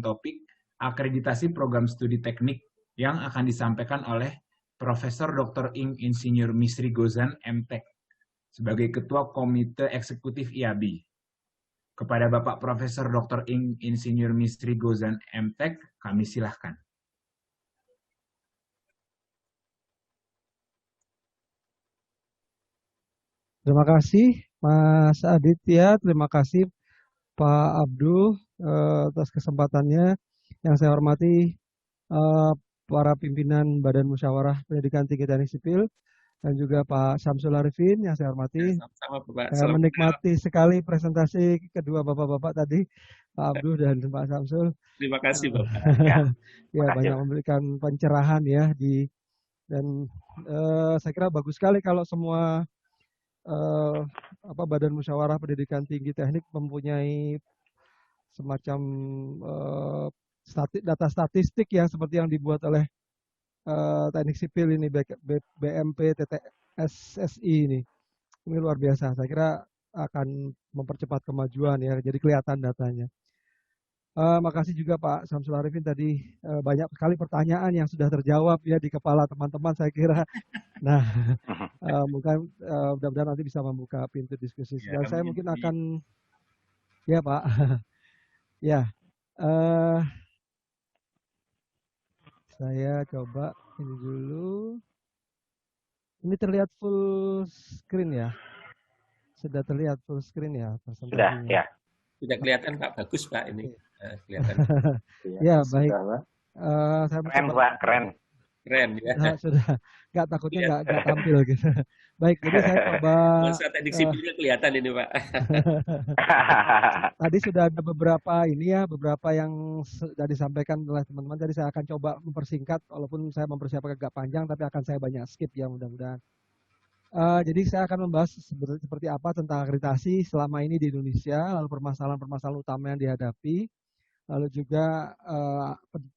topik akreditasi program studi teknik yang akan disampaikan oleh Profesor Dr. Ing Insinyur Misri Gozan, MTek, sebagai Ketua Komite Eksekutif IABI. Kepada Bapak Profesor Dr. Ing Insinyur Misri Gozan, MTek, kami silahkan. Terima kasih Mas Aditya, terima kasih Pak Abdul atas kesempatannya. Yang saya hormati para pimpinan Badan Musyawarah Pendidikan Tinggi Teknik Sipil dan juga Pak Syamsul Arifin yang saya hormati. Sama-sama, Bapak. Saya menikmati sekali presentasi kedua bapak-bapak tadi, Pak Abdul dan Pak Syamsul. Terima kasih, Bapak. Ya, banyak memberikan pencerahan ya dan saya kira bagus sekali kalau semua Badan Musyawarah Pendidikan Tinggi Teknik mempunyai semacam data statistik ya seperti yang dibuat oleh Teknik Sipil ini, BMP TTSSI ini luar biasa. Saya kira akan mempercepat kemajuan ya, jadi kelihatan datanya. Makasih juga Pak Syamsul Arifin tadi, banyak sekali pertanyaan yang sudah terjawab ya di kepala teman-teman saya kira. Nah, mungkin mudah-mudahan nanti bisa membuka pintu diskusi. Dan saya mungkin akan, ya Pak, ya, saya coba ini dulu. Ini terlihat full screen ya? Sudah terlihat full screen ya? Sudah, ya. Sudah kelihatan Pak, bagus Pak ini. Kelihatan. Ya, baik. Saya keren Pak, keren. Keren ya. Nah, sudah, nggak takutnya nggak tampil gitu. Baik, jadi saya coba. Masa teknik sipilnya kelihatan ini Pak. Tadi sudah ada beberapa yang sudah disampaikan oleh teman-teman. Jadi saya akan coba mempersingkat, walaupun saya mempersiapkan agak panjang, tapi akan saya banyak skip ya mudah-mudahan. Jadi saya akan membahas seperti apa tentang akreditasi selama ini di Indonesia, lalu permasalahan-permasalahan utama yang dihadapi, lalu juga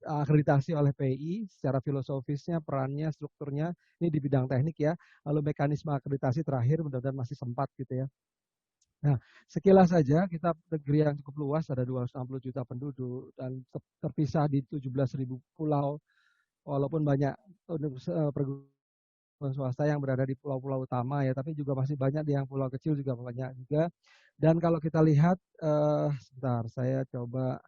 akreditasi oleh PI secara filosofisnya, perannya, strukturnya, ini di bidang teknik ya, lalu mekanisme akreditasi terakhir, mudah-mudahan masih sempat gitu ya. Nah, sekilas saja kita negeri yang cukup luas, ada 260 juta penduduk dan terpisah di 17.000 pulau, walaupun banyak perguruan swasta yang berada di pulau-pulau utama ya, tapi juga masih banyak di yang pulau kecil juga banyak juga. Dan kalau kita lihat, sebentar saya coba,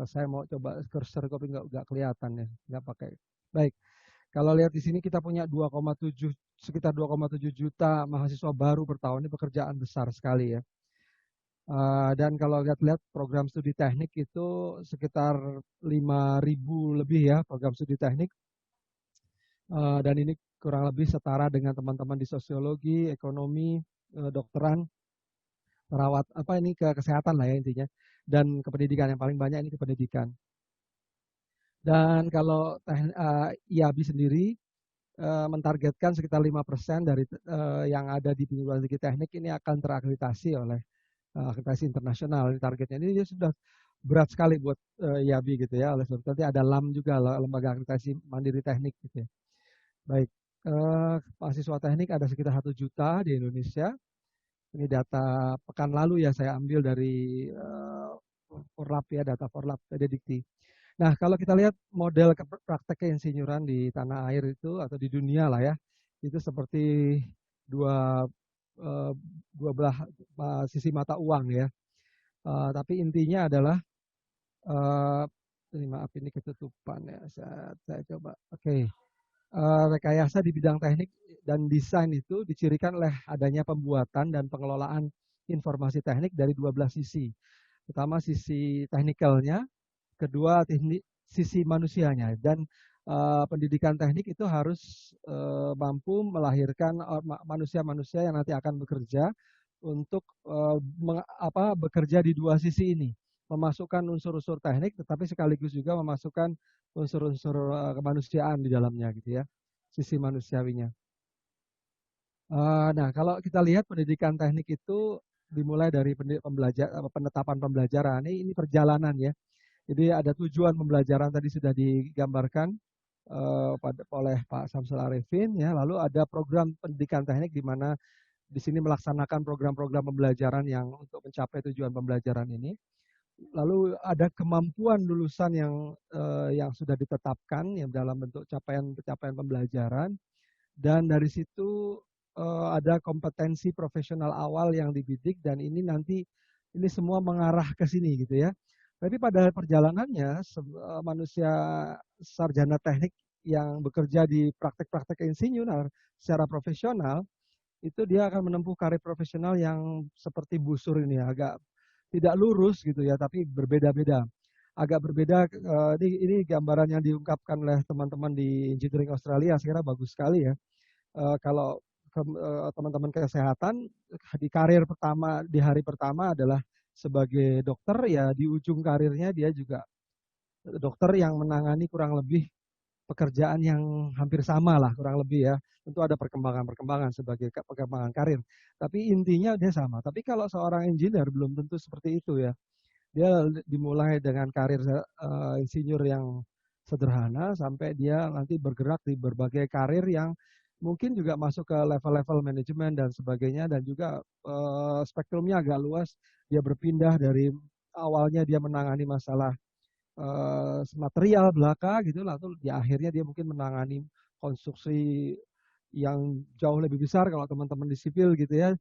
saya mau coba cursor tapi nggak kelihatan ya, nggak pakai. Baik, kalau lihat di sini kita punya sekitar 2,7 juta mahasiswa baru per tahun, ini pekerjaan besar sekali ya. Dan kalau lihat program studi teknik itu sekitar 5.000 lebih ya program studi teknik, dan ini kurang lebih setara dengan teman-teman di sosiologi, ekonomi, dokteran, perawat, kesehatan lah ya intinya, dan kependidikan yang paling banyak ini kependidikan. Dan kalau IABI sendiri mentargetkan sekitar 5% dari yang ada di perguruan tinggi teknik ini akan terakreditasi oleh akreditasi internasional. Ini targetnya ini dia sudah berat sekali buat IABI gitu ya. Oleh sebab itu nanti ada LAM juga, lembaga akreditasi mandiri teknik gitu ya. Baik, mahasiswa teknik ada sekitar 1 juta di Indonesia. Ini data pekan lalu ya, saya ambil dari Forlap ya, data Forlap Dedikti. Nah, kalau kita lihat model praktek keinsinyuran di tanah air itu atau di dunia lah ya, itu seperti dua belah sisi mata uang ya. Tapi intinya adalah, maaf ini ketutupan ya, saya coba. Rekayasa di bidang teknik dan desain itu dicirikan oleh adanya pembuatan dan pengelolaan informasi teknik dari 12 sisi. Pertama sisi teknikalnya, kedua sisi manusianya, dan pendidikan teknik itu harus mampu melahirkan manusia-manusia yang nanti akan bekerja untuk bekerja di dua sisi ini, memasukkan unsur-unsur teknik tetapi sekaligus juga memasukkan unsur-unsur kemanusiaan di dalamnya gitu ya, sisi manusiawinya. Nah, kalau kita lihat pendidikan teknik itu dimulai dari penetapan pembelajaran, ini perjalanan ya. Jadi ada tujuan pembelajaran tadi sudah digambarkan oleh Pak Syamsul Arifin ya. Lalu ada program pendidikan teknik di mana di sini melaksanakan program-program pembelajaran yang untuk mencapai tujuan pembelajaran ini. Lalu ada kemampuan lulusan yang sudah ditetapkan yang dalam bentuk capaian pembelajaran, dan dari situ ada kompetensi profesional awal yang dibidik, dan ini nanti ini semua mengarah ke sini gitu ya. Tapi pada perjalanannya manusia sarjana teknik yang bekerja di praktek-praktek insinyur secara profesional itu dia akan menempuh karir profesional yang seperti busur ini, agak tidak lurus gitu ya, tapi berbeda-beda. Agak berbeda, ini gambaran yang diungkapkan oleh teman-teman di Engineering Australia, saya kira bagus sekali ya. Kalau teman-teman kesehatan, di karir pertama, di hari pertama adalah sebagai dokter, ya di ujung karirnya dia juga dokter yang menangani kurang lebih pekerjaan yang hampir sama lah, kurang lebih ya. Tentu ada perkembangan-perkembangan sebagai perkembangan karir. Tapi intinya dia sama. Tapi kalau seorang engineer belum tentu seperti itu ya. Dia dimulai dengan karir insinyur yang sederhana sampai dia nanti bergerak di berbagai karir yang mungkin juga masuk ke level-level manajemen dan sebagainya, dan juga spektrumnya agak luas. Dia berpindah dari awalnya dia menangani masalah material belaka gitu, lalu di akhirnya dia mungkin menangani konstruksi yang jauh lebih besar kalau teman-teman di sipil gitu ya,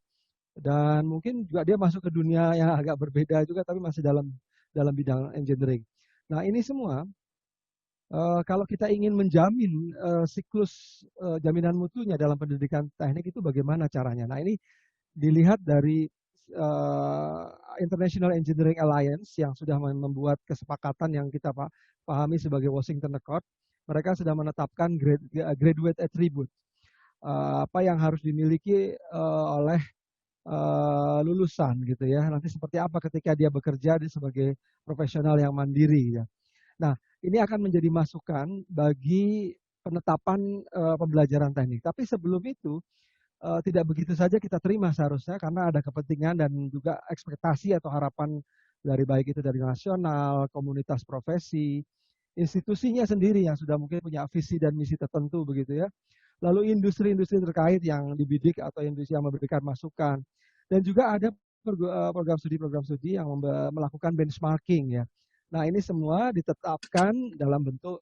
dan mungkin juga dia masuk ke dunia yang agak berbeda juga tapi masih dalam bidang engineering. Nah ini semua kalau kita ingin menjamin siklus jaminan mutunya dalam pendidikan teknik itu bagaimana caranya? Nah ini dilihat dari International Engineering Alliance yang sudah membuat kesepakatan yang kita pahami sebagai Washington Accord. Mereka sudah menetapkan graduate attribute, apa yang harus dimiliki oleh lulusan gitu ya. Nanti seperti apa ketika dia bekerja sebagai profesional yang mandiri ya. Nah, ini akan menjadi masukan bagi penetapan pembelajaran teknik. Tapi sebelum itu tidak begitu saja kita terima seharusnya, karena ada kepentingan dan juga ekspektasi atau harapan dari baik itu dari nasional, komunitas profesi, institusinya sendiri yang sudah mungkin punya visi dan misi tertentu begitu ya. Lalu industri-industri terkait yang dibidik atau industri yang memberikan masukan, dan juga ada program studi yang melakukan benchmarking ya. Nah ini semua ditetapkan dalam bentuk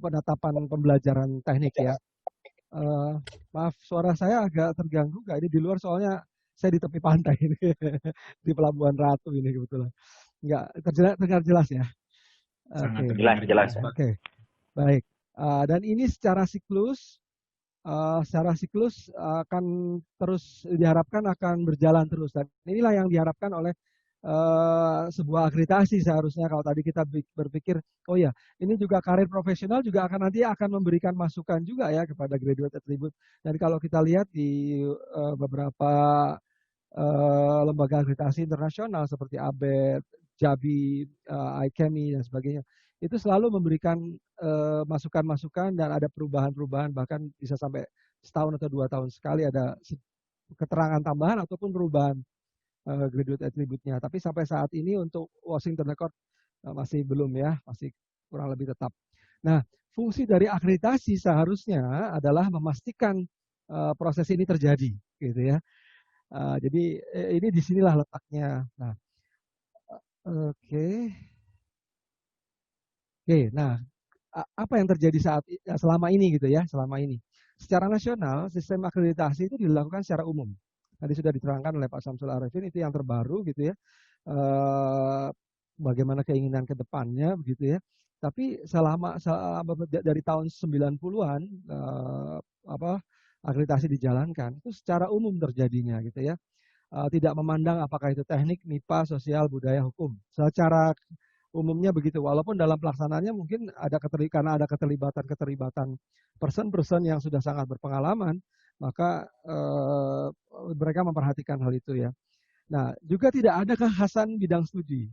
penetapan pembelajaran teknik ya. Maaf, suara saya agak terganggu nggak? Ini di luar soalnya saya di tepi pantai ini, di Pelabuhan Ratu ini kebetulan. Nggak terdengar jelas ya? Sangat Oke. Jelas. Oke, baik. Dan ini secara siklus akan terus diharapkan akan berjalan terus. Dan inilah yang diharapkan oleh sebuah akreditasi seharusnya. Kalau tadi kita berpikir, oh ya, ini juga karir profesional juga nanti akan memberikan masukan juga ya kepada graduate attribute. Dan kalau kita lihat di beberapa lembaga akreditasi internasional seperti ABET, JABI, IChemI dan sebagainya, itu selalu memberikan masukan-masukan dan ada perubahan-perubahan, bahkan bisa sampai setahun atau 2 tahun sekali ada keterangan tambahan ataupun perubahan graduate attribute-nya. Tapi sampai saat ini untuk Washington Accord masih belum ya, masih kurang lebih tetap. Nah, fungsi dari akreditasi seharusnya adalah memastikan proses ini terjadi, gitu ya. Jadi ini disinilah letaknya. Nah, oke. Nah, apa yang terjadi selama ini gitu ya, selama ini. Secara nasional, sistem akreditasi itu dilakukan secara umum. Tadi sudah diterangkan oleh Pak Samsul Arifin, itu yang terbaru gitu ya. Bagaimana keinginan ke depannya begitu ya. Tapi selama dari tahun 90-an akreditasi dijalankan, itu secara umum terjadinya gitu ya. Tidak memandang apakah itu teknik, MIPA, sosial, budaya, hukum. Secara umumnya begitu, walaupun dalam pelaksanaannya mungkin karena ada keterlibatan person-person yang sudah sangat berpengalaman, maka mereka memperhatikan hal itu ya. Nah, juga tidak ada kekhasan bidang studi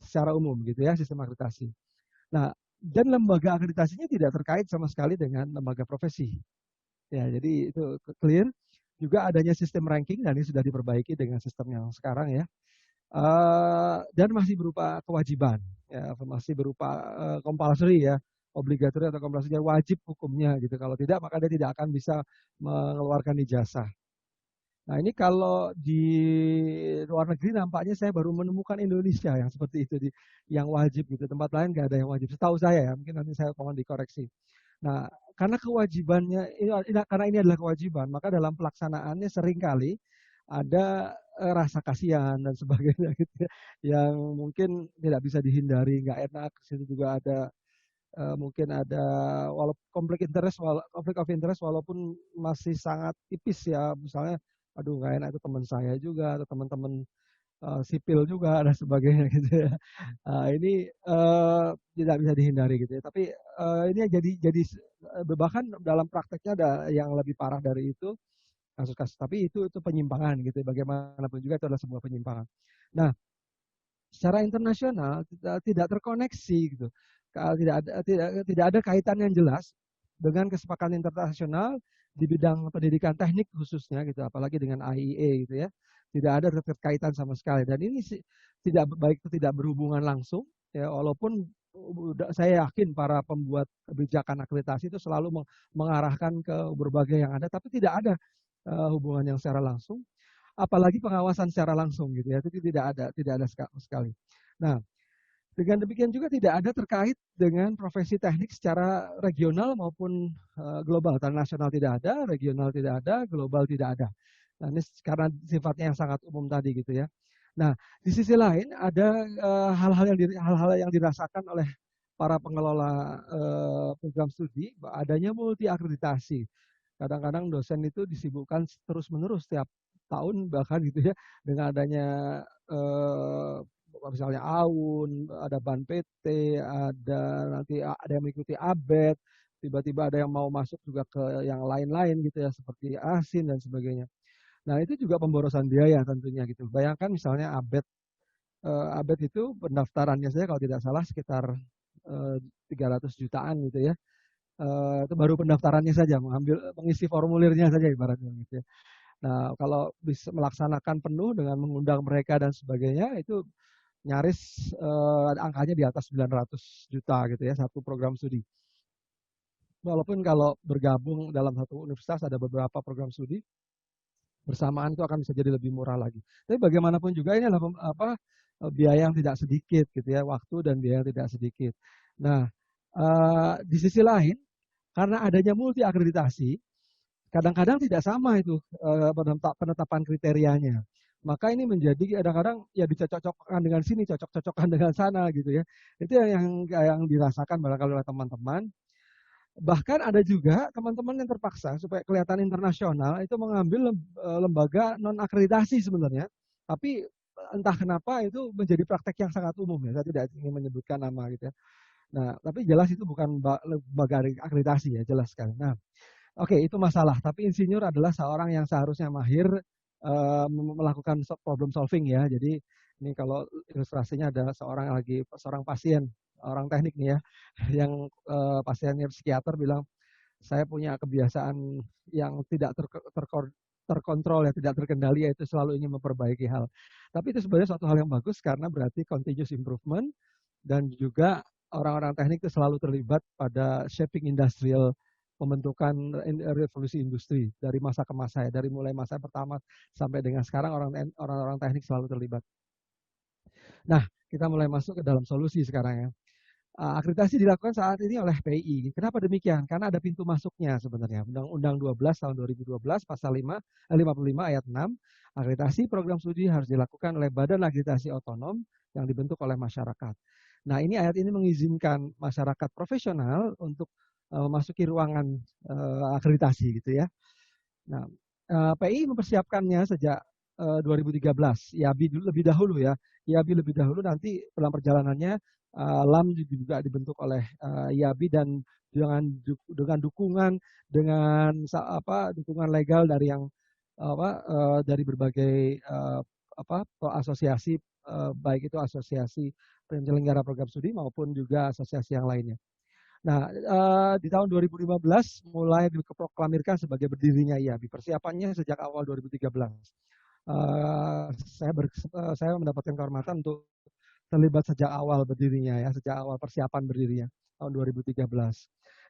secara umum gitu ya, sistem akreditasi. Nah, dan lembaga akreditasinya tidak terkait sama sekali dengan lembaga profesi. Ya, jadi itu clear. Juga adanya sistem ranking dan ini sudah diperbaiki dengan sistem yang sekarang ya. Dan masih berupa kewajiban, ya, masih berupa compulsory ya, obligatory atau compulsory, wajib hukumnya gitu. Kalau tidak maka dia tidak akan bisa mengeluarkan ijazah. Nah ini kalau di luar negeri nampaknya saya baru menemukan Indonesia yang seperti itu, yang wajib gitu. Tempat lain nggak ada yang wajib. Setahu saya ya, mungkin nanti saya mohon dikoreksi. Nah karena kewajibannya, karena ini adalah kewajiban, maka dalam pelaksanaannya seringkali ada rasa kasihan dan sebagainya gitu ya, yang mungkin tidak bisa dihindari, nggak enak. Situ juga ada mungkin ada konflik of interest walaupun masih sangat tipis ya, misalnya aduh nggak enak itu teman saya juga atau teman-teman sipil juga dan sebagainya gitu ya. Ini tidak bisa dihindari gitu ya. Tapi ini jadi bahkan dalam prakteknya ada yang lebih parah dari itu kasus-kasus. Tapi itu penyimpangan gitu. Bagaimanapun juga itu adalah sebuah penyimpangan. Nah, secara internasional tidak terkoneksi gitu. Tidak ada kaitan yang jelas dengan kesepakatan internasional di bidang pendidikan teknik khususnya gitu, apalagi dengan IEA gitu ya. Tidak ada keterkaitan sama sekali, dan ini tidak berhubungan langsung ya, walaupun saya yakin para pembuat kebijakan akreditasi itu selalu mengarahkan ke berbagai yang ada, tapi tidak ada hubungan yang secara langsung, apalagi pengawasan secara langsung gitu ya, itu tidak ada sekali. Nah, dengan demikian juga tidak ada terkait dengan profesi teknik secara regional maupun global. Nasional tidak ada, regional tidak ada, global tidak ada. Nah, ini karena sifatnya yang sangat umum tadi gitu ya. Nah, di sisi lain ada hal-hal yang dirasakan oleh para pengelola program studi, adanya multi akreditasi. Kadang-kadang dosen itu disibukkan terus-menerus setiap tahun bahkan gitu ya, dengan adanya misalnya AUN, ada BAN PT, nanti ada yang mengikuti ABET, tiba-tiba ada yang mau masuk juga ke yang lain-lain gitu ya, seperti ASIN dan sebagainya. Nah itu juga pemborosan biaya tentunya gitu. Bayangkan misalnya ABET itu pendaftarannya saja kalau tidak salah sekitar 300 jutaan gitu ya. Itu baru pendaftarannya saja, mengisi formulirnya saja ibaratnya gitu ya. Nah kalau bisa melaksanakan penuh dengan mengundang mereka dan sebagainya, itu nyaris angkanya di atas 900 juta gitu ya, satu program studi. Walaupun kalau bergabung dalam satu universitas ada beberapa program studi, bersamaan itu akan bisa jadi lebih murah lagi. Tapi bagaimanapun juga ini adalah biaya yang tidak sedikit gitu ya, waktu dan biaya yang tidak sedikit. Nah, di sisi lain, karena adanya multi akreditasi, kadang-kadang tidak sama itu penetapan kriterianya. Maka ini menjadi kadang-kadang ya dicocok-cocokkan dengan sini, cocok-cocokkan dengan sana gitu ya. Itu yang dirasakan barangkali oleh teman-teman. Bahkan ada juga teman-teman yang terpaksa supaya kelihatan internasional itu mengambil lembaga non akreditasi sebenarnya. Tapi entah kenapa itu menjadi praktek yang sangat umum ya. Saya tidak ingin menyebutkan nama gitu ya. Nah, tapi jelas itu bukan lembaga akreditasi ya, jelas sekali. Nah, oke, itu masalah. Tapi insinyur adalah seorang yang seharusnya mahir melakukan problem solving ya. Jadi ini kalau ilustrasinya ada seorang pasien, orang teknik nih ya, yang pasiennya psikiater bilang, saya punya kebiasaan yang tidak terkontrol ya, tidak terkendali, yaitu selalu ingin memperbaiki hal. Tapi itu sebenarnya suatu hal yang bagus karena berarti continuous improvement, dan juga orang-orang teknik itu selalu terlibat pada shaping industrial, pembentukan revolusi industri dari masa ke masa ya, dari mulai masa pertama sampai dengan sekarang orang-orang teknik selalu terlibat. Nah, kita mulai masuk ke dalam solusi sekarang ya. Akreditasi dilakukan saat ini oleh PI. Kenapa demikian? Karena ada pintu masuknya sebenarnya. Undang-Undang 12 tahun 2012 pasal 55 ayat 6, akreditasi program studi harus dilakukan oleh badan akreditasi otonom yang dibentuk oleh masyarakat. Nah, ini ayat ini mengizinkan masyarakat profesional untuk memasuki ruangan akreditasi gitu ya. Nah, PI mempersiapkannya sejak 2013. IABI lebih dahulu ya. IABI lebih dahulu, nanti dalam perjalanannya LAM juga dibentuk oleh IABI, dan dengan dukungan dukungan legal dari dari berbagai asosiasi, baik itu asosiasi penyelenggara program studi maupun juga asosiasi yang lainnya. Nah, di tahun 2015 mulai diproklamirkan sebagai berdirinya IABI. Persiapannya sejak awal 2013. Saya mendapatkan kehormatan untuk terlibat sejak awal berdirinya ya, sejak awal persiapan berdirinya tahun 2013.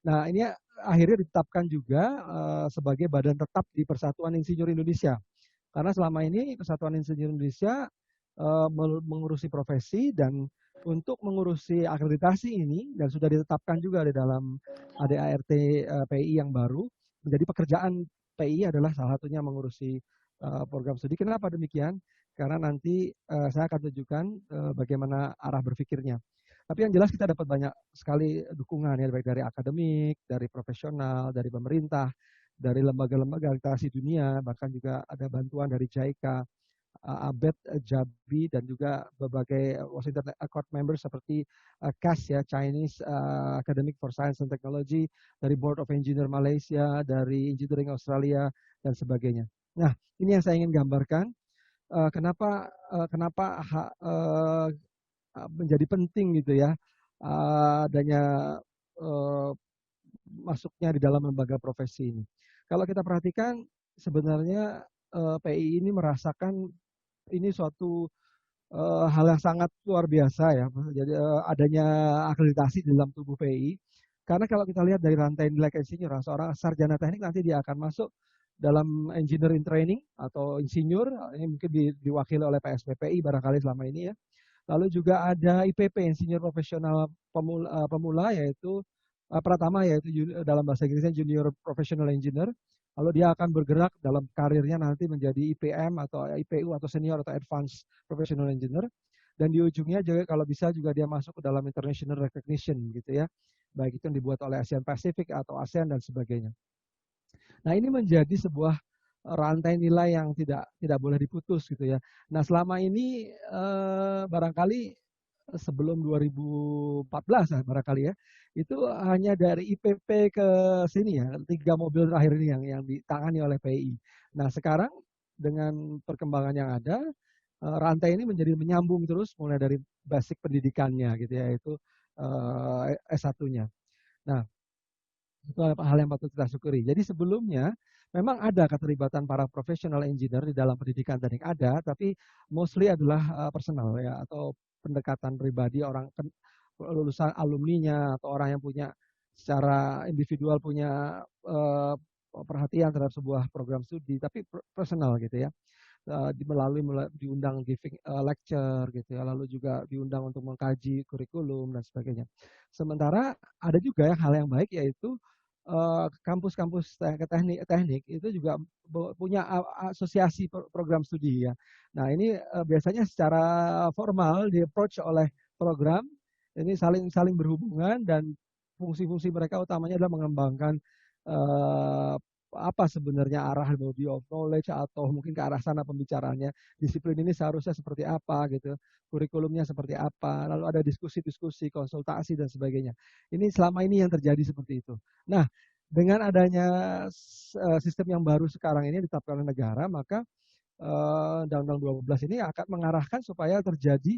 Nah, ini akhirnya ditetapkan juga sebagai badan tetap di Persatuan Insinyur Indonesia. Karena selama ini Persatuan Insinyur Indonesia mengurusi profesi, dan untuk mengurusi akreditasi ini, dan sudah ditetapkan juga di dalam ADART PI yang baru, menjadi pekerjaan PI adalah salah satunya mengurusi program studi. Kenapa demikian? Karena nanti saya akan tunjukkan bagaimana arah berpikirnya. Tapi yang jelas kita dapat banyak sekali dukungan ya, baik dari akademik, dari profesional, dari pemerintah, dari lembaga-lembaga akreditasi dunia, bahkan juga ada bantuan dari JICA, ABET, JABI, dan juga berbagai Washington Accord members seperti CAS ya, Chinese Academic for Science and Technology, dari Board of Engineer Malaysia, dari Engineering Australia, dan sebagainya. Nah, ini yang saya ingin gambarkan. Kenapa menjadi penting gitu ya adanya masuknya di dalam lembaga profesi ini. Kalau kita perhatikan sebenarnya PI ini merasakan ini suatu hal yang sangat luar biasa ya. Jadi adanya akreditasi di dalam tubuh PI. Karena kalau kita lihat dari rantai nilai insinyur, seorang sarjana teknik nanti dia akan masuk dalam engineer in training atau insinyur, ini mungkin diwakili oleh PSPPI barangkali selama ini ya. Lalu juga ada IPP, insinyur profesional pemula yaitu pertama yaitu dalam bahasa Inggrisnya junior professional engineer. Lalu dia akan bergerak dalam karirnya nanti menjadi IPM atau IPU atau senior atau advanced professional engineer. Dan di ujungnya juga kalau bisa juga dia masuk ke dalam international recognition gitu ya. Baik itu yang dibuat oleh ASEAN Pacific atau ASEAN dan sebagainya. Nah, ini menjadi sebuah rantai nilai yang tidak boleh diputus gitu ya. Nah, selama ini barangkali sebelum 2014 ya, barangkali ya, itu hanya dari IPP ke sini ya, 3 mobil terakhir ini yang ditangani oleh PI. Nah, sekarang dengan perkembangan yang ada, rantai ini menjadi menyambung terus mulai dari basic pendidikannya gitu ya, yaitu S1-nya. Nah, itu hal yang patut kita syukuri. Jadi sebelumnya memang ada keterlibatan para professional engineer di dalam pendidikan teknik ada, tapi mostly adalah personal ya, atau pendekatan pribadi orang lulusan alumninya atau orang yang punya secara individual punya perhatian terhadap sebuah program studi, tapi personal gitu ya. Melalui diundang giving lecture gitu ya, lalu juga diundang untuk mengkaji kurikulum dan sebagainya. Sementara ada juga hal yang baik yaitu kampus-kampus teknik itu juga punya asosiasi program studi ya. Nah, ini biasanya secara formal di-approach oleh program, ini saling berhubungan, dan fungsi-fungsi mereka utamanya adalah mengembangkan apa sebenarnya arah body of knowledge atau mungkin ke arah sana pembicaraannya. Disiplin ini seharusnya seperti apa gitu, kurikulumnya seperti apa, lalu ada diskusi-diskusi, konsultasi dan sebagainya. Ini selama ini yang terjadi seperti itu. Nah, dengan adanya sistem yang baru sekarang ini ditetapkan oleh negara, maka Undang-Undang 12 ini akan mengarahkan supaya terjadi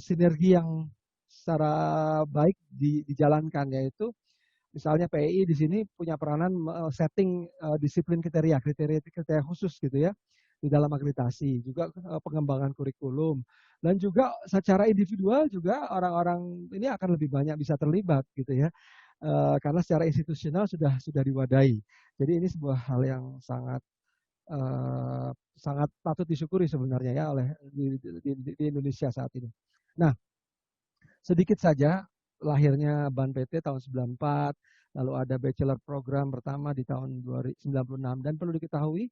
sinergi yang secara baik dijalankan, yaitu misalnya PI di sini punya peranan setting disiplin kriteria khusus gitu ya di dalam akreditasi, juga pengembangan kurikulum, dan juga secara individual juga orang-orang ini akan lebih banyak bisa terlibat gitu ya, karena secara institusional sudah diwadahi. Jadi ini sebuah hal yang sangat patut disyukuri sebenarnya ya oleh di Indonesia saat ini. Nah, sedikit saja. Lahirnya BAN PT tahun 94, lalu ada bachelor program pertama di tahun 96, dan perlu diketahui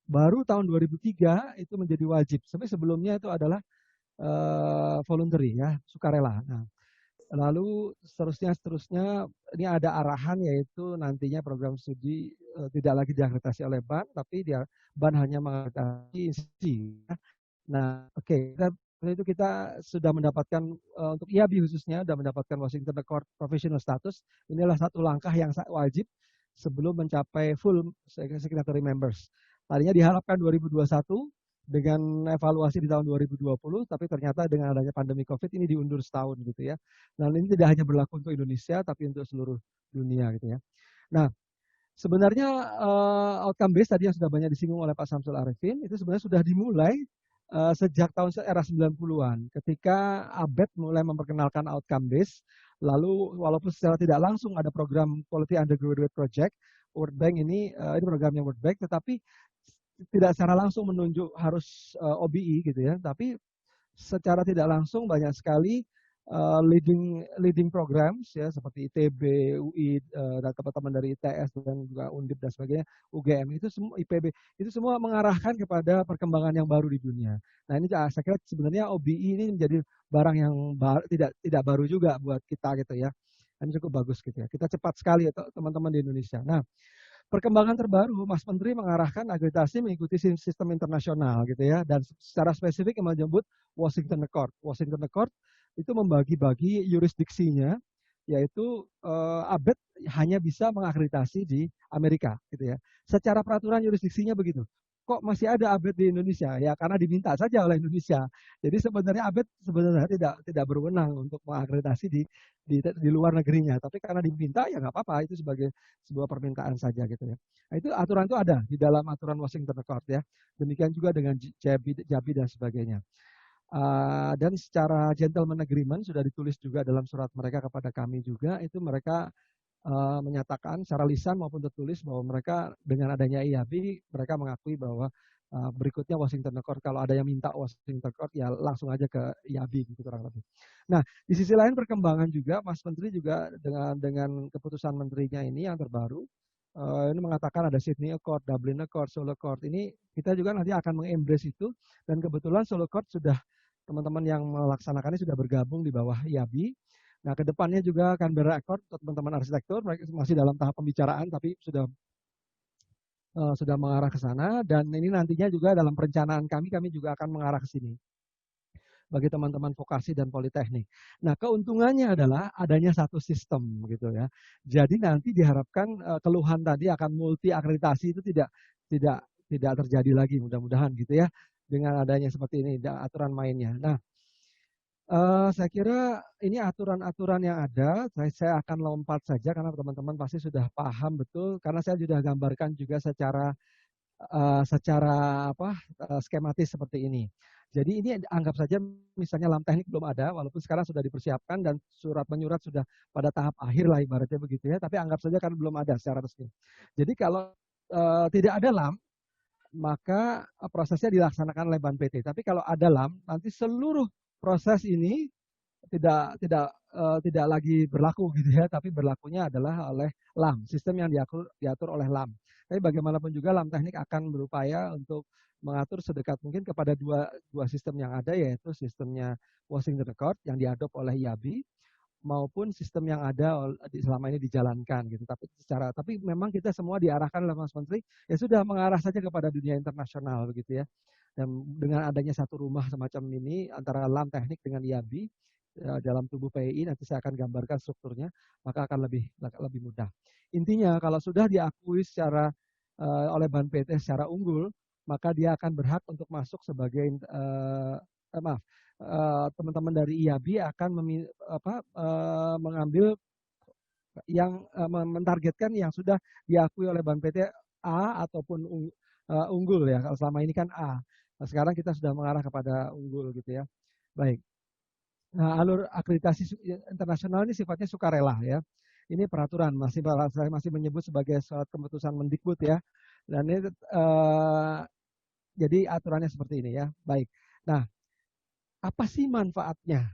baru tahun 2003 itu menjadi wajib. Sampai sebelumnya itu adalah voluntary ya, sukarela. Nah, lalu seterusnya ini ada arahan yaitu nantinya program studi tidak lagi diakreditasi oleh BAN, tapi BAN hanya mengakreditasi institusi. Nah, oke, itu kita sudah mendapatkan untuk IABI khususnya sudah mendapatkan Washington Accord Professional Status. Inilah satu langkah yang wajib sebelum mencapai full signatory members. Tadinya diharapkan 2021 dengan evaluasi di tahun 2020, tapi ternyata dengan adanya pandemi COVID ini diundur setahun gitu ya. Dan ini tidak hanya berlaku untuk Indonesia, tapi untuk seluruh dunia gitu ya. Nah, sebenarnya outcome based tadi yang sudah banyak disinggung oleh Pak Samsul Arifin, itu sebenarnya sudah dimulai sejak tahun era 90-an ketika ABET mulai memperkenalkan outcome based, lalu walaupun secara tidak langsung ada program Quality Undergraduate Project World Bank ini programnya World Bank, tetapi tidak secara langsung menunjuk harus OBI gitu ya, tapi secara tidak langsung banyak sekali leading programs ya seperti ITB, UI dan teman-teman dari ITS dan juga Undip dan sebagainya, UGM itu semua, IPB itu semua mengarahkan kepada perkembangan yang baru di dunia. Nah ini saya kira sebenarnya OBI ini menjadi barang yang tidak baru juga buat kita gitu ya. Ini cukup bagus gitu ya. Kita cepat sekali ya teman-teman di Indonesia. Nah, perkembangan terbaru, Mas Menteri mengarahkan akreditasi mengikuti sistem internasional gitu ya, dan secara spesifik yang menyebut Washington Accord. Washington Accord itu membagi-bagi yurisdiksinya, yaitu ABET hanya bisa mengakreditasi di Amerika gitu ya. Secara peraturan yurisdiksinya begitu. Kok masih ada ABET di Indonesia? Ya karena diminta saja oleh Indonesia. Jadi sebenarnya ABET sebenarnya tidak berwenang untuk mengakreditasi di luar negerinya. Tapi karena diminta ya nggak apa-apa, itu sebagai sebuah permintaan saja gitu ya. Nah, itu aturan itu ada di dalam aturan Washington Accord ya. Demikian juga dengan JABI dan sebagainya. Dan secara gentleman agreement sudah ditulis juga dalam surat mereka kepada kami juga, itu mereka menyatakan secara lisan maupun tertulis bahwa mereka dengan adanya IAB mereka mengakui bahwa berikutnya Washington Accord, kalau ada yang minta Washington Accord ya langsung aja ke IAB gitu kurang lebih. Nah di sisi lain perkembangan juga Mas Menteri juga dengan keputusan menterinya ini yang terbaru ini mengatakan ada Sydney Accord, Dublin Accord, Seoul Accord. Ini kita juga nanti akan mengembrace itu, dan kebetulan Seoul Accord sudah teman-teman yang melaksanakannya sudah bergabung di bawah IAB. Nah, kedepannya juga Canberra Accord untuk teman-teman arsitektur, mereka masih dalam tahap pembicaraan, tapi sudah mengarah ke sana. Dan ini nantinya juga dalam perencanaan kami juga akan mengarah ke sini bagi teman-teman vokasi dan politeknik. Nah, keuntungannya adalah adanya satu sistem gitu ya. Jadi nanti diharapkan keluhan tadi akan multi akreditasi itu tidak terjadi lagi, mudah-mudahan gitu ya, dengan adanya seperti ini aturan mainnya. Nah, saya kira ini aturan-aturan yang ada, saya akan lompat saja karena teman-teman pasti sudah paham betul, karena saya sudah gambarkan juga secara skematis seperti ini. Jadi ini anggap saja misalnya LAM teknik belum ada, walaupun sekarang sudah dipersiapkan dan surat menyurat sudah pada tahap akhir lah ibaratnya begitu ya, tapi anggap saja kan belum ada secara resmi. Jadi kalau tidak ada LAM, maka prosesnya dilaksanakan oleh BANPT. Tapi kalau ada LAM, nanti seluruh proses ini tidak lagi berlaku gitu ya, tapi berlakunya adalah oleh LAM, sistem yang diatur oleh LAM. Tapi bagaimanapun juga LAM teknik akan berupaya untuk mengatur sedekat mungkin kepada dua sistem yang ada, yaitu sistemnya Washington Accord yang diadop oleh IAB maupun sistem yang ada selama ini dijalankan gitu. Tapi memang kita semua diarahkan oleh Mas Menteri ya sudah mengarah saja kepada dunia internasional begitu ya. Dan dengan adanya satu rumah semacam ini antara LAM teknik dengan IAB dalam tubuh PII, nanti saya akan gambarkan strukturnya, maka akan lebih mudah. Intinya kalau sudah diakui secara oleh BANPT secara unggul, maka dia akan berhak untuk masuk sebagai teman-teman dari IAB akan mengambil yang mentargetkan yang sudah diakui oleh BANPT A ataupun unggul ya. Kalau selama ini kan A. Nah, sekarang kita sudah mengarah kepada unggul gitu ya. Baik. Nah, alur akreditasi internasional ini sifatnya sukarela ya. Ini peraturan saya masih menyebut sebagai surat keputusan Mendikbud ya. Dan ini jadi aturannya seperti ini ya. Baik. Nah, apa sih manfaatnya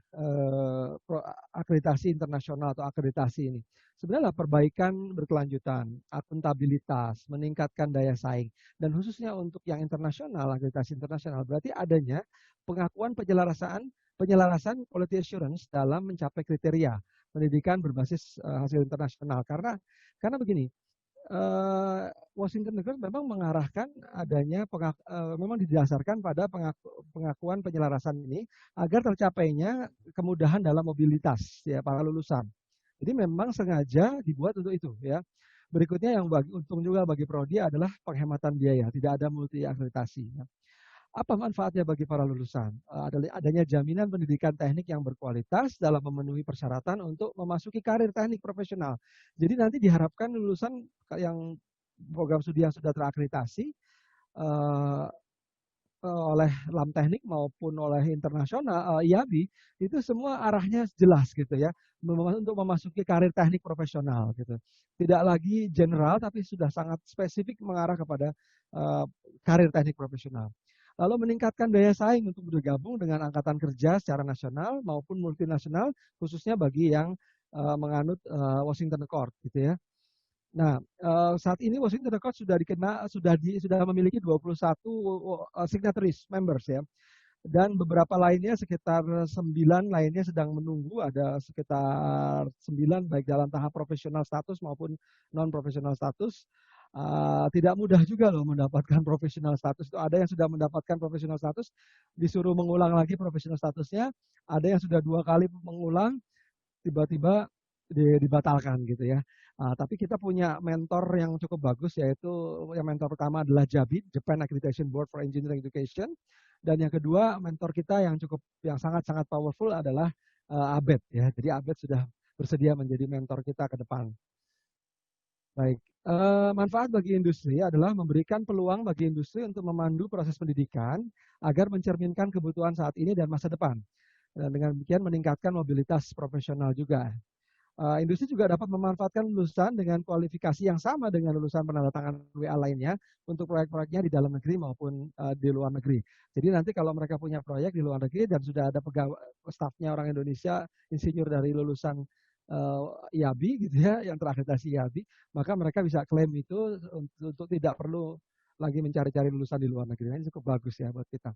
akreditasi internasional atau akreditasi ini? Sebenarnya perbaikan berkelanjutan, akuntabilitas, meningkatkan daya saing, dan khususnya untuk yang internasional, akreditasi internasional berarti adanya pengakuan penyelarasan quality assurance dalam mencapai kriteria pendidikan berbasis hasil internasional. Karena begini, Washington Accord memang mengarahkan adanya memang didasarkan pada pengakuan penyelarasan ini agar tercapainya kemudahan dalam mobilitas ya para lulusan. Jadi memang sengaja dibuat untuk itu ya. Berikutnya yang untung juga bagi prodi adalah penghematan biaya, tidak ada multi akreditasi. Ya. Apa manfaatnya bagi para lulusan? Adanya jaminan pendidikan teknik yang berkualitas dalam memenuhi persyaratan untuk memasuki karir teknik profesional. Jadi nanti diharapkan lulusan yang program studi yang sudah terakreditasi oleh LAM Teknik maupun oleh internasional IAB itu semua arahnya jelas gitu ya, untuk memasuki karir teknik profesional gitu. Tidak lagi general tapi sudah sangat spesifik mengarah kepada karir teknik profesional. Lalu meningkatkan daya saing untuk bergabung dengan angkatan kerja secara nasional maupun multinasional, khususnya bagi yang menganut Washington Accord gitu ya. Nah, saat ini Washington Accord sudah sudah memiliki 21 signatories members ya. Dan beberapa lainnya sekitar 9 lainnya sedang menunggu, ada sekitar 9 baik dalam tahap profesional status maupun non profesional status. Tidak mudah juga loh mendapatkan profesional status itu. Ada yang sudah mendapatkan profesional status disuruh mengulang lagi profesional statusnya, ada yang sudah 2 kali mengulang tiba-tiba dibatalkan gitu ya. Tapi kita punya mentor yang cukup bagus, yaitu yang mentor pertama adalah JABED, Japan Accreditation Board for Engineering Education, dan yang kedua mentor kita yang sangat-sangat powerful adalah ABET ya. Jadi ABET sudah bersedia menjadi mentor kita ke depan. Baik, manfaat bagi industri adalah memberikan peluang bagi industri untuk memandu proses pendidikan agar mencerminkan kebutuhan saat ini dan masa depan. Dan dengan demikian meningkatkan mobilitas profesional juga. Industri juga dapat memanfaatkan lulusan dengan kualifikasi yang sama dengan lulusan penandatangan WA lainnya untuk proyek-proyeknya di dalam negeri maupun di luar negeri. Jadi nanti kalau mereka punya proyek di luar negeri dan sudah ada pegawai stafnya orang Indonesia, insinyur dari lulusan IAB gitu ya, yang terakreditasi IAB, maka mereka bisa klaim itu untuk tidak perlu lagi mencari-cari lulusan di luar negeri. Ini cukup bagus ya buat kita.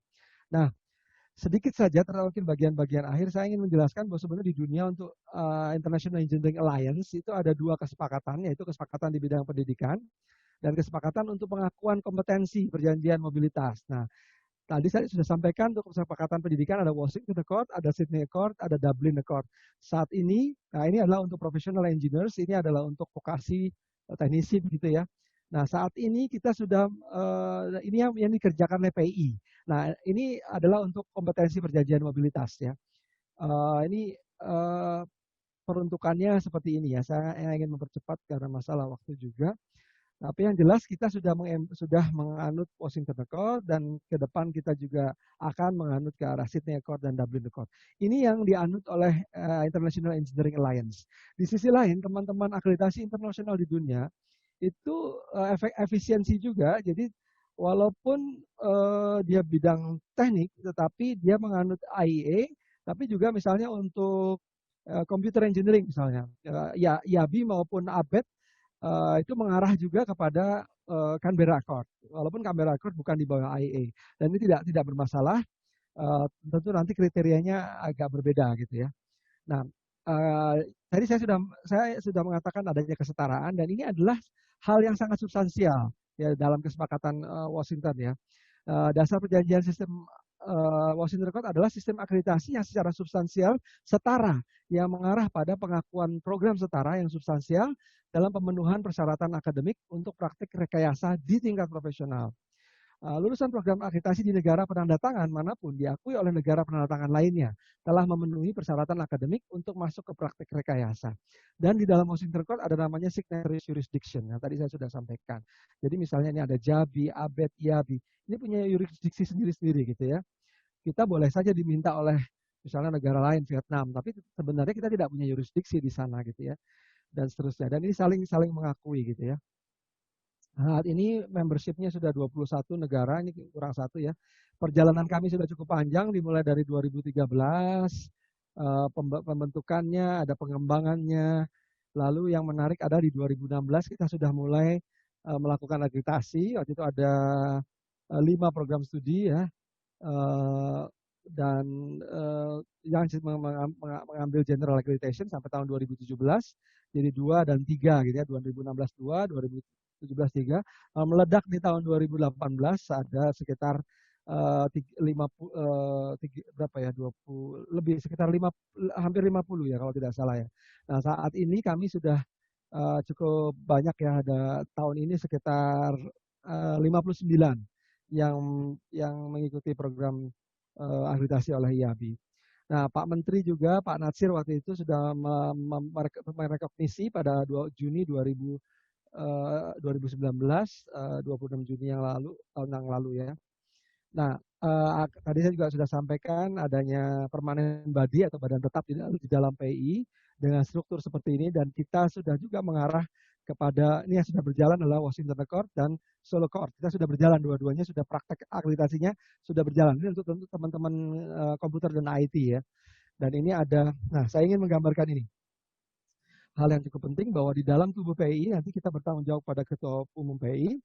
Nah, sedikit saja terlewat bagian-bagian akhir, saya ingin menjelaskan bahwa sebenarnya di dunia untuk International Engineering Alliance itu ada 2 kesepakatan, yaitu kesepakatan di bidang pendidikan dan kesepakatan untuk pengakuan kompetensi perjanjian mobilitas. Nah, tadi saya sudah sampaikan untuk kesepakatan pendidikan ada Washington Accord, ada Sydney Accord, ada Dublin Accord. Saat ini, nah ini adalah untuk professional engineers, ini adalah untuk vokasi teknisi begitu ya. Nah, saat ini kita sudah, ini yang dikerjakan oleh PI. Nah, ini adalah untuk kompetensi perjanjian mobilitas ya. Ini peruntukannya seperti ini ya. Saya ingin mempercepat karena masalah waktu juga. Tapi yang jelas kita sudah menganut Washington Accord dan ke depan kita juga akan menganut ke arah Sydney Accord dan Dublin Accord. Ini yang dianut oleh International Engineering Alliance. Di sisi lain, teman-teman akreditasi internasional di dunia itu efisiensi juga. Jadi walaupun dia bidang teknik, tetapi dia menganut IEA, tapi juga misalnya untuk computer engineering misalnya, ya IAB maupun ABET itu mengarah juga kepada Canberra Accord, walaupun Canberra Accord bukan di bawah IEA, dan ini tidak bermasalah. Tentu nanti kriterianya agak berbeda gitu ya. Nah, tadi saya sudah mengatakan adanya kesetaraan dan ini adalah hal yang sangat substansial ya dalam kesepakatan Washington ya. Dasar perjanjian sistem Washington Accord adalah sistem akreditasi yang secara substansial setara, yang mengarah pada pengakuan program setara yang substansial dalam pemenuhan persyaratan akademik untuk praktik rekayasa di tingkat profesional. Lulusan program akreditasi di negara penandatangan manapun diakui oleh negara penandatangan lainnya telah memenuhi persyaratan akademik untuk masuk ke praktik rekayasa. Dan di dalam Washington Accord ada namanya signatory jurisdiction yang tadi saya sudah sampaikan. Jadi misalnya ini ada JABI, ABET, IAB. Ini punya jurisdiksi sendiri-sendiri gitu ya. Kita boleh saja diminta oleh misalnya negara lain, Vietnam, tapi sebenarnya kita tidak punya jurisdiksi di sana gitu ya. Dan seterusnya. Dan ini saling mengakui gitu ya. Saat ini membership-nya sudah 21 negara, ini kurang 1 ya. Perjalanan kami sudah cukup panjang, dimulai dari 2013, pembentukannya, ada pengembangannya. Lalu yang menarik ada di 2016 kita sudah mulai melakukan akreditasi. Waktu itu ada 5 program studi ya. Dan yang mengambil general accreditation sampai tahun 2017. Jadi 2 dan 3 gitu ya, 2016 2, 2017 3. Meledak di tahun 2018 ada sekitar 20 lebih sekitar hampir 50 ya kalau tidak salah ya. Nah, saat ini kami sudah cukup banyak ya, ada tahun ini sekitar 59 yang mengikuti program akreditasi oleh IAB. Nah, Pak Menteri juga, Pak Natsir waktu itu sudah merekognisi pada 2 Juni 2019, 26 Juni yang lalu, tahun yang lalu ya. Nah, tadi saya juga sudah sampaikan adanya permanent body atau badan tetap di dalam PI dengan struktur seperti ini, dan kita sudah juga mengarah kepada ini yang sudah berjalan adalah Washington Accord dan Solo Accord. Kita sudah berjalan dua-duanya, sudah praktek akreditasinya sudah berjalan. Ini untuk teman-teman komputer dan IT ya. Dan ini ada, nah saya ingin menggambarkan ini. Hal yang cukup penting bahwa di dalam tubuh PI nanti kita bertanggung jawab pada Ketua Umum PI.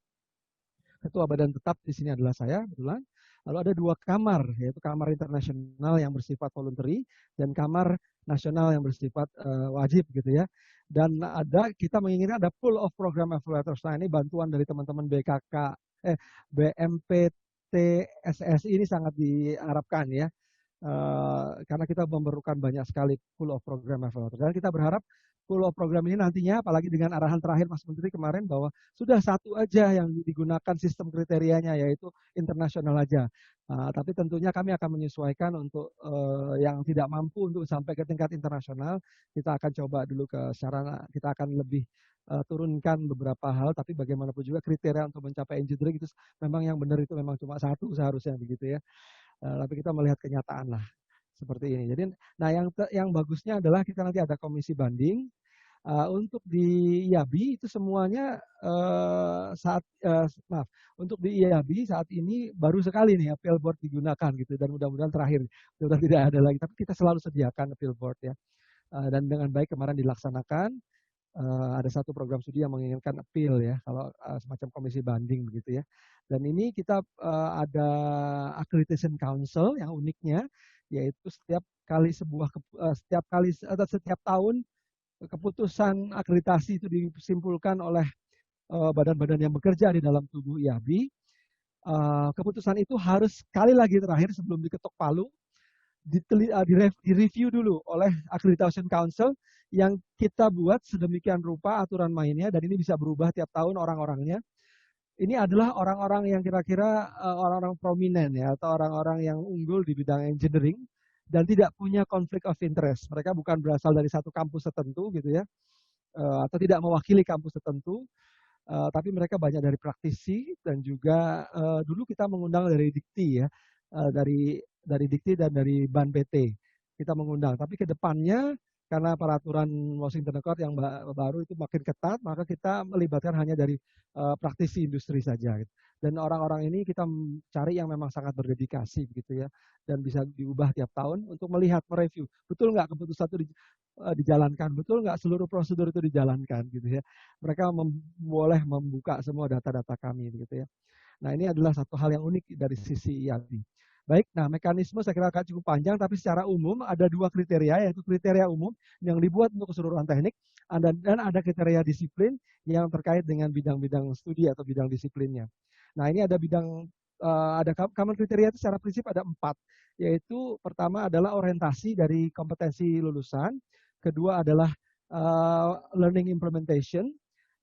Ketua badan tetap di sini adalah saya, kebetulan. Lalu ada dua kamar, yaitu kamar internasional yang bersifat voluntary dan kamar nasional yang bersifat wajib gitu ya. Dan kita menginginkan ada pool of program evaluators. Nah ini bantuan dari teman-teman BMPT SSI ini sangat diharapkan ya. Karena kita memerlukan banyak sekali pool of program evaluator. Dan kita berharap pool of program ini nantinya, apalagi dengan arahan terakhir Mas Menteri kemarin bahwa sudah satu aja yang digunakan sistem kriterianya, yaitu internasional aja. Tapi tentunya kami akan menyesuaikan untuk yang tidak mampu untuk sampai ke tingkat internasional. Kita akan coba dulu ke sarana, kita akan lebih turunkan beberapa hal, tapi bagaimanapun juga kriteria untuk mencapai engineering itu memang yang benar itu memang cuma satu seharusnya begitu ya. Tapi kita melihat kenyataan lah seperti ini. Jadi, nah yang bagusnya adalah kita nanti ada komisi banding. Untuk di IABI itu semuanya untuk di IABI saat ini baru sekali nih appeal board digunakan gitu, dan mudah-mudahan terakhir sudah tidak ada lagi. Tapi kita selalu sediakan appeal board ya, dan dengan baik kemarin dilaksanakan. Ada satu program studi yang menginginkan appeal ya, kalau semacam komisi banding begitu ya. Dan ini kita ada accreditation council yang uniknya, yaitu setiap tahun keputusan akreditasi itu disimpulkan oleh badan-badan yang bekerja di dalam tubuh IABI. Keputusan itu harus sekali lagi terakhir sebelum diketok palu direview dulu oleh accreditation council yang kita buat sedemikian rupa aturan mainnya, dan ini bisa berubah tiap tahun orang-orangnya. Ini adalah orang-orang yang kira-kira orang-orang prominent ya, atau orang-orang yang unggul di bidang engineering dan tidak punya konflik of interest. Mereka bukan berasal dari satu kampus tertentu gitu ya, atau tidak mewakili kampus tertentu, tapi mereka banyak dari praktisi, dan juga dulu kita mengundang dari Dikti ya, dari Dikti dan dari BAN PT kita mengundang. Tapi ke depannya karena peraturan Washington Accord yang baru itu makin ketat, maka kita melibatkan hanya dari praktisi industri saja. Gitu. Dan orang-orang ini kita cari yang memang sangat berdedikasi gitu ya, dan bisa diubah tiap tahun untuk melihat, mereview, betul nggak keputusan itu dijalankan, betul nggak seluruh prosedur itu dijalankan gitu ya. Mereka boleh membuka semua data-data kami gitu ya. Nah ini adalah satu hal yang unik dari sisi IABI. Baik, nah mekanisme saya kira akan cukup panjang, tapi secara umum ada dua kriteria, yaitu kriteria umum yang dibuat untuk keseluruhan teknik, dan ada kriteria disiplin yang terkait dengan bidang-bidang studi atau bidang disiplinnya. Nah ini ada ada common kriteria itu secara prinsip ada 4, yaitu pertama adalah orientasi dari kompetensi lulusan, kedua adalah learning implementation,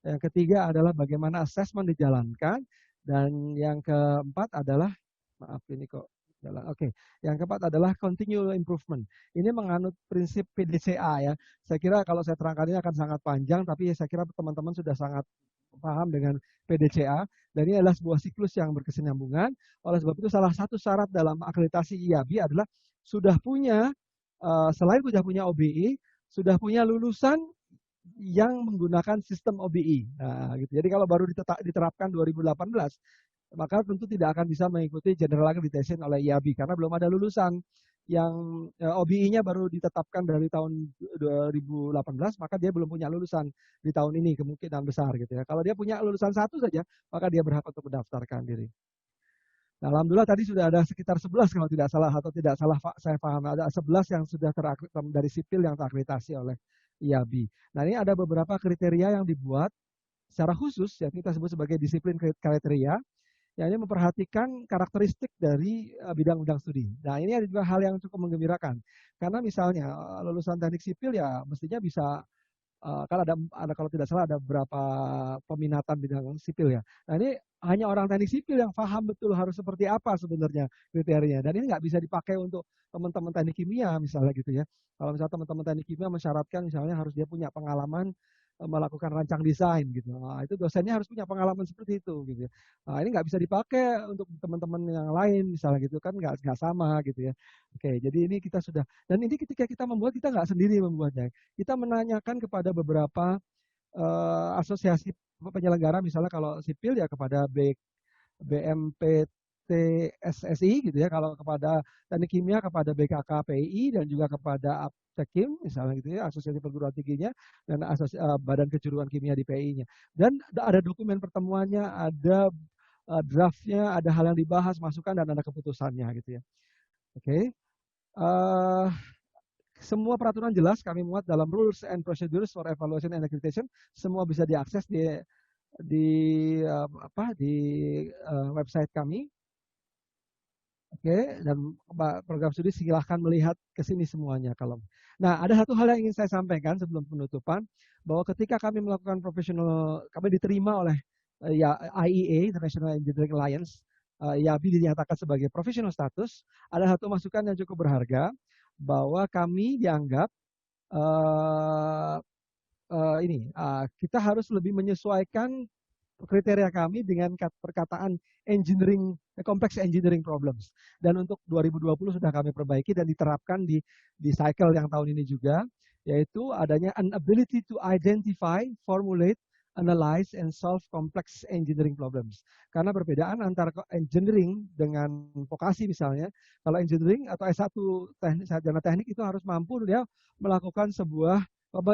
yang ketiga adalah bagaimana assessment dijalankan, dan yang keempat adalah, maaf ini kok, oke. Yang keempat adalah continual improvement. Ini menganut prinsip PDCA ya. Saya kira kalau saya terangkan ini akan sangat panjang, tapi saya kira teman-teman sudah sangat paham dengan PDCA, dan ini adalah sebuah siklus yang berkesinambungan. Oleh sebab itu salah satu syarat dalam akreditasi IABI adalah sudah punya, selain sudah punya OBI, sudah punya lulusan yang menggunakan sistem OBI. Nah, gitu. Jadi kalau baru diterapkan 2018, maka tentu tidak akan bisa mengikuti general accreditation oleh IABI karena belum ada lulusan yang OBI-nya baru ditetapkan dari tahun 2018, maka dia belum punya lulusan di tahun ini, kemungkinan besar gitu ya. Kalau dia punya lulusan satu saja, maka dia berhak untuk mendaftarkan diri. Nah, alhamdulillah tadi sudah ada sekitar 11 kalau tidak salah, atau tidak salah saya paham, ada 11 yang sudah dari sipil yang terakreditasi oleh IABI. Nah, ini ada beberapa kriteria yang dibuat secara khusus, yang kita sebut sebagai disiplin kriteria, yang ini memperhatikan karakteristik dari bidang-bidang studi. Nah, ini ada juga hal yang cukup menggembirakan. Karena misalnya lulusan teknik sipil ya mestinya bisa, kan ada kalau tidak salah ada beberapa peminatan bidang sipil ya. Nah, ini hanya orang teknik sipil yang paham betul harus seperti apa sebenarnya kriterianya. Dan ini nggak bisa dipakai untuk teman-teman teknik kimia misalnya gitu ya. Kalau misalnya teman-teman teknik kimia mensyaratkan misalnya harus dia punya pengalaman melakukan rancang desain gitu. Nah, itu dosennya harus punya pengalaman seperti itu gitu ya. Nah, ini nggak bisa dipakai untuk teman-teman yang lain misalnya gitu kan nggak sama gitu ya. Oke, jadi ini kita sudah dan ini ketika kita membuat kita nggak sendiri membuatnya. Kita menanyakan kepada beberapa asosiasi penyelenggara misalnya kalau sipil ya kepada BMPT SSI gitu ya, kalau kepada teknik kimia kepada BKKPI dan juga kepada Aptekim misalnya gitu ya, asosiasi perguruan tingginya dan badan kejuruan kimia di PI-nya. Dan ada dokumen pertemuannya, ada draftnya, ada hal yang dibahas, masukan dan ada keputusannya gitu ya. Oke. Semua peraturan jelas kami muat dalam rules and procedures for evaluation and accreditation, semua bisa diakses di website kami. Oke, dan program studi silahkan melihat ke sini semuanya kalau. Nah, ada satu hal yang ingin saya sampaikan sebelum penutupan, bahwa ketika kami melakukan profesional, kami diterima oleh IEA, International Engineering Alliance, IABI dinyatakan sebagai professional status, ada satu masukan yang cukup berharga, bahwa kami dianggap kita harus lebih menyesuaikan kriteria kami dengan perkataan engineering, complex engineering problems. Dan untuk 2020 sudah kami perbaiki dan diterapkan di cycle yang tahun ini juga, yaitu adanya an ability to identify, formulate, analyze, and solve complex engineering problems. Karena perbedaan antara engineering dengan vokasi misalnya, kalau engineering atau S1 sarjana teknik itu harus mampu dia melakukan sebuah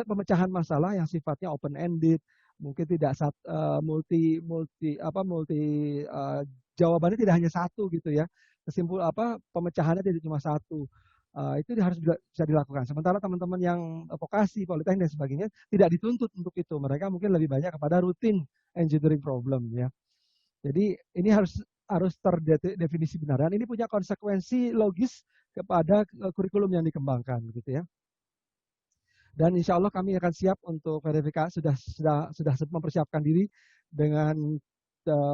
pemecahan masalah yang sifatnya open-ended, mungkin tidak multi jawabannya tidak hanya satu gitu ya, pemecahannya tidak cuma satu. Itu harus bisa dilakukan. Sementara teman-teman yang vokasi, politeknik dan sebagainya tidak dituntut untuk itu. Mereka mungkin lebih banyak kepada rutin engineering problem ya. Jadi ini harus terdefinisi benar dan ini punya konsekuensi logis kepada kurikulum yang dikembangkan gitu ya. Dan insya Allah kami akan siap untuk verifikasi, sudah mempersiapkan diri dengan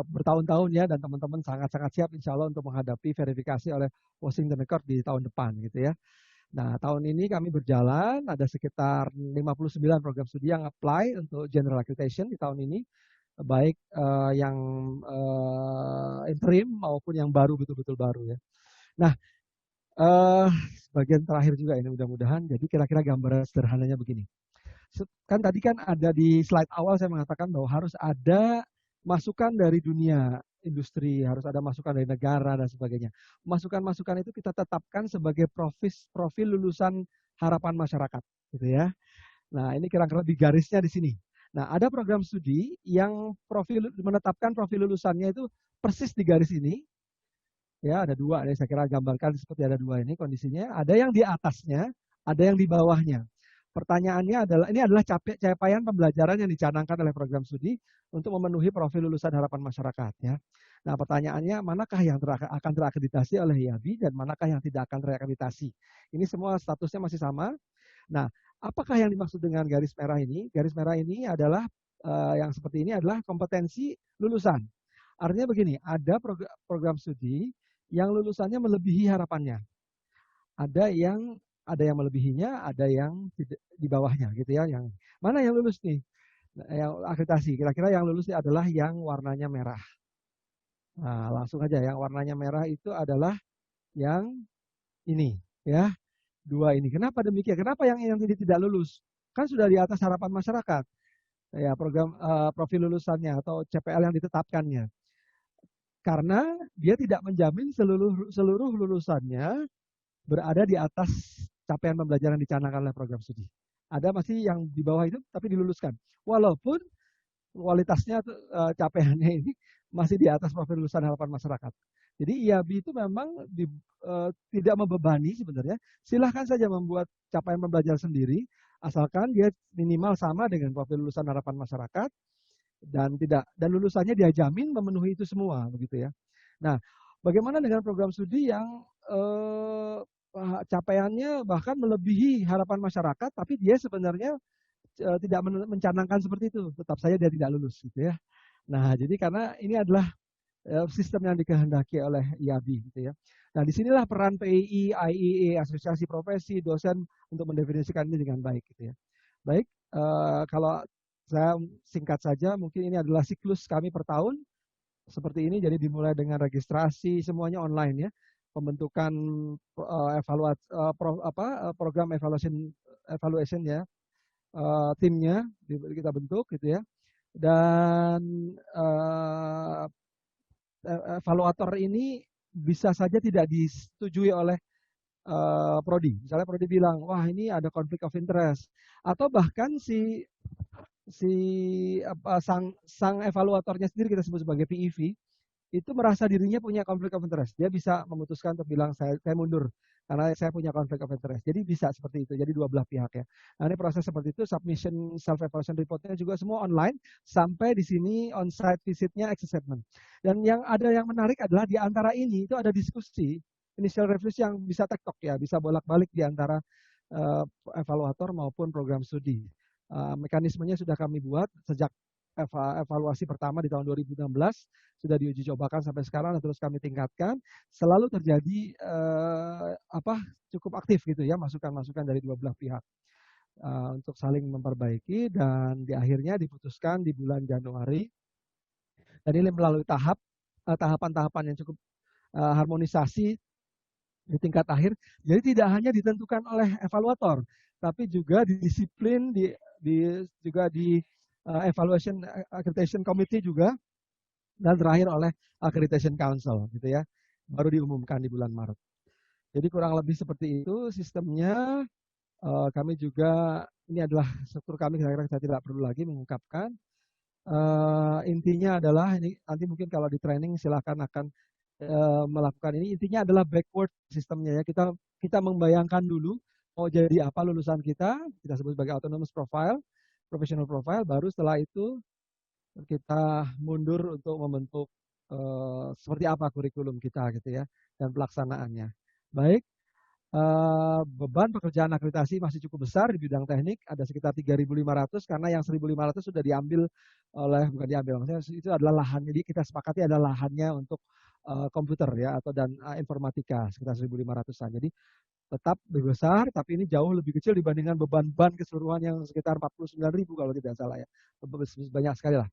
bertahun-tahun ya, dan teman-teman sangat-sangat siap insya Allah untuk menghadapi verifikasi oleh Washington Accord di tahun depan gitu ya. Nah, tahun ini kami berjalan, ada sekitar 59 program studi yang apply untuk general accreditation di tahun ini, baik yang interim maupun yang baru, betul-betul baru ya. Nah, bagian terakhir juga ini mudah-mudahan, jadi kira-kira gambaran sederhananya begini. Kan tadi kan ada di slide awal saya mengatakan bahwa harus ada masukan dari dunia industri, harus ada masukan dari negara dan sebagainya. Masukan-masukan itu kita tetapkan sebagai profil lulusan harapan masyarakat, gitu ya. Nah, ini kira-kira lebih garisnya di sini. Nah, ada program studi yang menetapkan profil lulusannya itu persis di garis ini. Ya, ada dua, saya kira gambarkan seperti ada dua ini kondisinya. Ada yang di atasnya, ada yang di bawahnya. Pertanyaannya adalah, ini adalah capaian pembelajaran yang dicanangkan oleh program studi untuk memenuhi profil lulusan harapan masyarakat. Ya. Nah, pertanyaannya, manakah yang akan terakreditasi oleh IABI dan manakah yang tidak akan terakreditasi? Ini semua statusnya masih sama. Nah, apakah yang dimaksud dengan garis merah ini? Garis merah ini adalah, yang seperti ini adalah kompetensi lulusan. Artinya begini, ada program studi yang lulusannya melebihi harapannya. Ada yang melebihinya, ada yang di bawahnya gitu ya. Yang mana yang lulus nih? Yang akreditasi. Kira-kira yang lulus adalah yang warnanya merah. Nah, langsung aja yang warnanya merah itu adalah yang ini ya. Dua ini. Kenapa demikian? Kenapa yang ini tidak lulus? Kan sudah di atas harapan masyarakat. Ya, program profil lulusannya atau CPL yang ditetapkannya. Karena dia tidak menjamin seluruh lulusannya berada di atas capaian pembelajaran dicanangkan oleh program studi. Ada masih yang di bawah itu tapi diluluskan. Walaupun kualitasnya capaiannya ini masih di atas profil lulusan harapan masyarakat. Jadi IABI itu memang tidak membebani sebenarnya. Silahkan saja membuat capaian pembelajaran sendiri, asalkan dia minimal sama dengan profil lulusan harapan masyarakat dan lulusannya dia jamin memenuhi itu semua begitu ya. Nah, bagaimana dengan program studi yang capaiannya bahkan melebihi harapan masyarakat, tapi dia sebenarnya tidak mencanangkan seperti itu, tetap saja dia tidak lulus gitu ya. Nah, jadi karena ini adalah sistem yang dikehendaki oleh IABI gitu ya. Nah, disinilah peran PII, IEA, asosiasi profesi, dosen untuk mendefinisikan ini dengan baik gitu ya. Baik, kalau Saya singkat saja, mungkin ini adalah siklus kami per tahun seperti ini. Jadi dimulai dengan registrasi, semuanya online ya, pembentukan program evaluation ya, timnya kita bentuk gitu ya, dan evaluator ini bisa saja tidak disetujui oleh prodi. Misalnya prodi bilang, wah ini ada konflik of interest, atau bahkan sang evaluatornya sendiri, kita sebut sebagai PEV, itu merasa dirinya punya konflik of interest. Dia bisa memutuskan untuk bilang saya mundur karena saya punya konflik of interest. Jadi bisa seperti itu. Jadi dua belah pihak ya. Nah, ini proses seperti itu. Submission self evaluation reportnya juga semua online, sampai di sini on-site visitnya assessment. Dan yang menarik adalah di antara ini itu ada diskusi initial reviews yang bisa tektok ya, bisa bolak-balik di antara evaluator maupun program studi. Mekanismenya sudah kami buat sejak evaluasi pertama di tahun 2016, sudah diuji cobakan sampai sekarang dan terus kami tingkatkan. Selalu terjadi cukup aktif gitu ya, masukan-masukan dari dua belah pihak untuk saling memperbaiki, dan di akhirnya diputuskan di bulan Januari. Dan ini melalui tahapan-tahapan yang cukup harmonisasi di tingkat akhir. Jadi tidak hanya ditentukan oleh evaluator, tapi juga disiplin juga di Evaluation Accreditation Committee juga, dan terakhir oleh Accreditation Council gitu ya, baru diumumkan di bulan Maret. Jadi kurang lebih seperti itu sistemnya. Kami juga, ini adalah struktur kami, kira-kira saya tidak perlu lagi mengungkapkan. Intinya adalah, ini nanti mungkin kalau di training silakan akan melakukan ini. Intinya adalah backward sistemnya ya. Kita membayangkan dulu mau jadi apa lulusan kita sebut sebagai autonomous profile, professional profile, baru setelah itu kita mundur untuk membentuk seperti apa kurikulum kita gitu ya, dan pelaksanaannya. Baik, beban pekerjaan akreditasi masih cukup besar di bidang teknik, ada sekitar 3.500 karena yang 1.500 sudah diambil bukan diambil, maksudnya itu adalah lahan, jadi kita sepakati adalah lahannya untuk komputer ya, dan informatika sekitar 1.500-an. Jadi tetap lebih besar, tapi ini jauh lebih kecil dibandingkan beban keseluruhan yang sekitar 49.000 kalau tidak salah ya. Banyak sekali lah.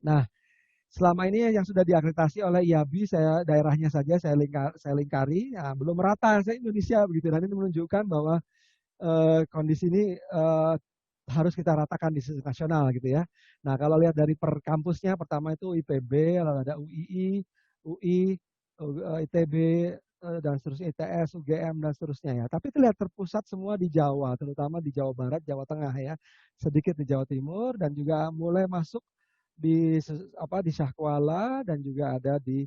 Nah, selama ini yang sudah diakreditasi oleh IAB, daerahnya saja saya lingkari, ya, belum merata se-Indonesia begitu. Dan ini menunjukkan bahwa kondisi ini harus kita ratakan di sisi nasional gitu ya. Nah, kalau lihat dari per kampusnya, pertama itu IPB, lalu ada UII, UI, ITB, dan seterusnya, ITS, UGM, dan seterusnya ya. Tapi terlihat terpusat semua di Jawa, terutama di Jawa Barat, Jawa Tengah ya, sedikit di Jawa Timur, dan juga mulai masuk di Syahkuala, dan juga ada di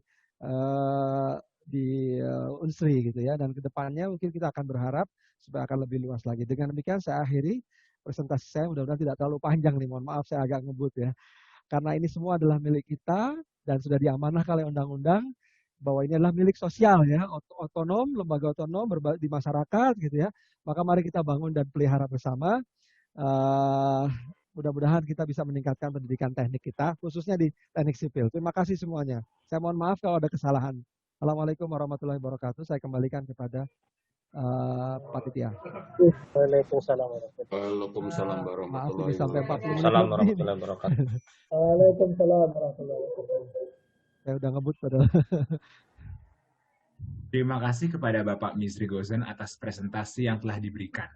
Unsri gitu ya. Dan kedepannya mungkin kita akan berharap supaya akan lebih luas lagi. Dengan demikian saya akhiri presentasi saya, mudah-mudahan tidak terlalu panjang nih, mohon maaf saya agak ngebut ya. Karena ini semua adalah milik kita dan sudah diamanahkan oleh undang-undang bahwa ini adalah milik sosial ya, otonom, lembaga otonom di masyarakat gitu ya. Maka mari kita bangun dan pelihara bersama. Mudah-mudahan kita bisa meningkatkan pendidikan teknik kita, khususnya di teknik sipil. Terima kasih semuanya. Saya mohon maaf kalau ada kesalahan. Assalamualaikum warahmatullahi wabarakatuh. Saya kembalikan kepada Panitia. Waalaikumsalam warahmatullahi wabarakatuh. Maaf ini sampai 40 menit. Warahmatullahi wabarakatuh. Waalaikumsalam warahmatullahi wabarakatuh. Saya udah ngebut padahal. Terima kasih kepada Bapak Misri Gozen atas presentasi yang telah diberikan.